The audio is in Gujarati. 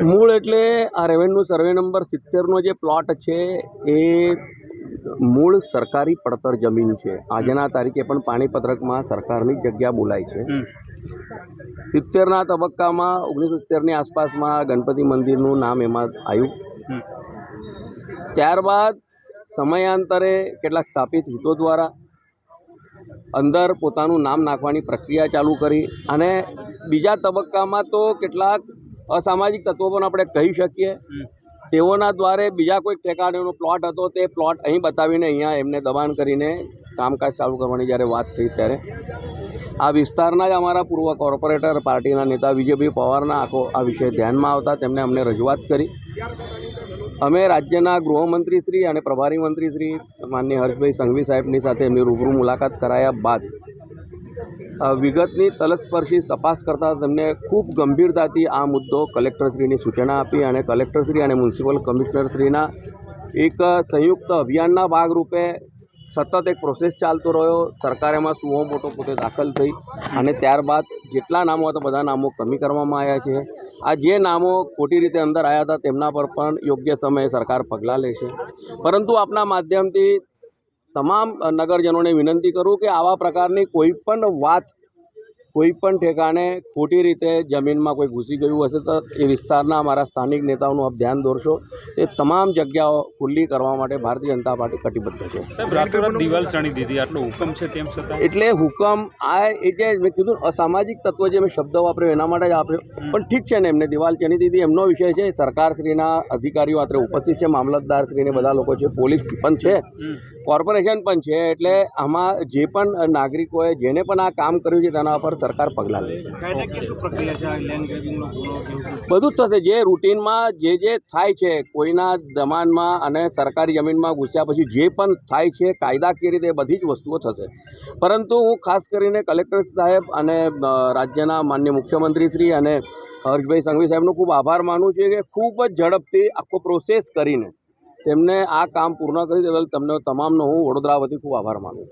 મૂળ એટલે આ રેવન્યુ સર્વે નંબર 70નો જે પ્લોટ છે એ મૂળ સરકારી પડતર જમીન છે। આજના તારીખે પણ પાણીપત્રકમાં સરકારની જગ્યા બોલાય છે। 70ના તબક્કામાં 1970ની આસપાસમાં ગણપતિ મંદિરનું નામ એમાં આવ્યું। ત્યારબાદ સમયાંતરે કેટલાક સ્થાપિત હિતો દ્વારા અંદર પોતાનું નામ નાખવાની પ્રક્રિયા ચાલુ કરી અને બીજા તબક્કામાં તો કેટલાક અસામાજિક તત્વો પણ આપણે કહી શકીએ તેઓના દ્વારે બીજા કોઈ ઠેકાણેનો પ્લોટ હતો તે પ્લોટ અહીં બતાવીને અહીંયા એમને દબાણ કરીને કામકાજ ચાલુ કરવાની જ્યારે વાત થઈ ત્યારે આ વિસ્તારના જ અમારા પૂર્વ કોર્પોરેટર પાર્ટીના નેતા વિજયભાઈ પવારના આ વિષય ધ્યાનમાં આવતા તેમણે અમને રજૂઆત કરી। અમે રાજ્યના ગૃહમંત્રી શ્રી અને પ્રભારી મંત્રી શ્રી માનનીય હર્ષભાઈ સંઘવી સાહેબની સાથે એમની રૂબરૂ મુલાકાત કરાયા બાદ વિગતની તલસ્પર્શી તપાસ કરતાં તેમને ખૂબ ગંભીરતાથી આ મુદ્દો કલેક્ટરશ્રીની સૂચના આપી અને કલેક્ટરશ્રી અને મ્યુનિસિપલ કમિશનરશ્રીના એક સંયુક્ત અભિયાનના ભાગરૂપે સતત એક પ્રોસેસ ચાલતો રહ્યો। સરકારે એમાં સુઓ મોટો પોતે દાખલ થઈ અને ત્યારબાદ જેટલા નામો હતા બધા નામો કમી કરવામાં આવ્યા છે। આ જે નામો ખોટી રીતે અંદર આવ્યા હતા તેમના પર પણ યોગ્ય સમયે સરકાર પગલાં લેશે। પરંતુ આપના માધ્યમથી તમામ નગરજનોને વિનંતી કરું કે આવા પ્રકારની કોઈ પણ વાત કોઈ પણ ઠેકાણે ખોટી રીતે જમીનમાં કોઈ ઘૂસી ગયું હશે તો એ વિસ્તારના અમારા સ્થાનિક નેતાઓનું આપ ધ્યાન દોરશો। તે તમામ જગ્યાઓ ખુલ્લી કરવા માટે ભારતીય જનતા પાર્ટી કટિબદ્ધ છે। દિવાલ ચણી દીધી આટલો હુકમ છે તેમ છતાં એટલે હુકમ આ એ જે મેં કીધું અસામાજિક તત્વો જે મેં શબ્દ વાપર્યો એના માટે જ આપ્યો પણ ઠીક છે ને એમને દિવાલ ચણી દીધી એમનો વિષય છે। સરકારશ્રીના અધિકારીઓ અત્રે ઉપસ્થિત છે, મામલતદારશ્રીને બધા લોકો છે, પોલીસ પણ છે, કોર્પોરેશન પણ છે। એટલે આમાં જે પણ નાગરિકોએ જેને પણ આ કામ કર્યું છે તેના પર સરકાર પગલાં લેશે। બધું જ થશે જે રૂટીનમાં જે થાય છે કોઈના દમાનમાં અને સરકારી જમીનમાં ઘૂસ્યા પછી જે પણ થાય છે કાયદાકીય રીતે બધી જ વસ્તુઓ થશે। પરંતુ હું ખાસ કરીને કલેક્ટર સાહેબ અને રાજ્યના માનનીય મુખ્યમંત્રીશ્રી અને હર્ષભાઈ સંઘવી સાહેબનો ખૂબ આભાર માનું છું કે ખૂબ જ ઝડપથી આખો પ્રોસેસ કરીને તેમને આ કામ પૂર્ણ કરી દેવા તમને તમામનો હું વડોદરા વતી ખૂબ આભાર માનું છું।